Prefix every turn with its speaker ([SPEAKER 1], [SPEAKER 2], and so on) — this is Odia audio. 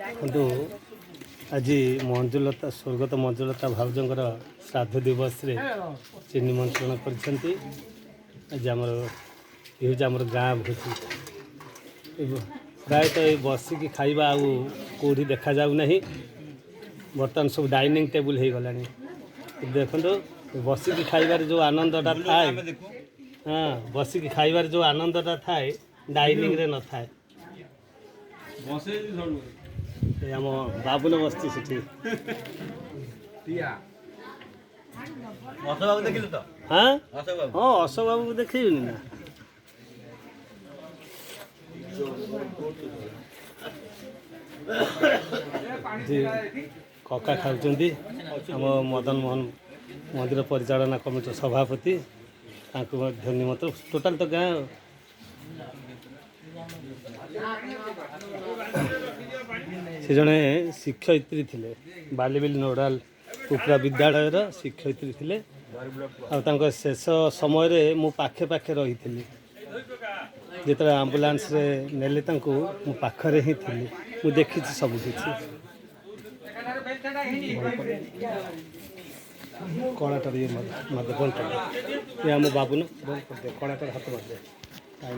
[SPEAKER 1] କିନ୍ତୁ ଆଜି ମଞ୍ଜୁଲତା ସ୍ୱର୍ଗତ ମଞ୍ଜୁଲତା ଭାଉଜଙ୍କର ଶ୍ରାଦ୍ଧ ଦିବସରେ ସେ ନିମନ୍ତ୍ରଣ କରିଛନ୍ତି। ଆଜି ଆମର ଏ ହେଉଛି ଆମର ଗାଁ ଭୋଜି। ପ୍ରାୟତଃ ଏ ବସିକି ଖାଇବା ଆଉ କେଉଁଠି ଦେଖାଯାଉ ନାହିଁ। ବର୍ତ୍ତମାନ ସବୁ ଡାଇନିଂ ଟେବୁଲ୍ ହେଇଗଲାଣି। ଦେଖନ୍ତୁ ବସିକି ଖାଇବାରେ ଯେଉଁ ଆନନ୍ଦଟା ଥାଏ, ହଁ ବସିକି ଖାଇବାରେ ଯେଉଁ ଆନନ୍ଦଟା ଥାଏ ଡାଇନିଂରେ ନଥାଏ। ଏ ଆମ ବାବୁନ ବସିଛି ସେଠି। ହଁ ହଁ ଅଶୋକ ବାବୁକୁ ଦେଖେଇବିନି ନା। କକା ଖାଉଛନ୍ତି। ଆମ ମଦନ ମୋହନ ମନ୍ଦିର ପରିଚାଳନା କମିଟିର ସଭାପତି, ତାଙ୍କୁ ମଧ୍ୟ ନିମନ୍ତ୍ରଣ। ଟୋଟାଲ ତ ଗାଁ ସେ ଜଣେ ଶିକ୍ଷୟିତ୍ରୀ ଥିଲେ, ବାଲିବିଲି ନୋଡାଲ ଉପରା ବିଦ୍ୟାଳୟର ଶିକ୍ଷୟିତ୍ରୀ ଥିଲେ। ଆଉ ତାଙ୍କ ଶେଷ ସମୟରେ ମୁଁ ପାଖେ ପାଖେ ରହିଥିଲି। ଯେତେବେଳେ ଆମ୍ବୁଲାନ୍ସରେ ନେଲେ ତାଙ୍କୁ ମୁଁ ପାଖରେ ହିଁ ଥିଲି। ମୁଁ ଦେଖିଛି ସବୁକିଛି। କଳାଟାରେ ଇଏ ମାରିଦେ ବନ୍ଦ କରିଦେ। ଏ ଆମ ବାବୁନ ବନ୍ଦ କରିଦେ, କଳାଟାରେ ହାତ ମାରିଦେ।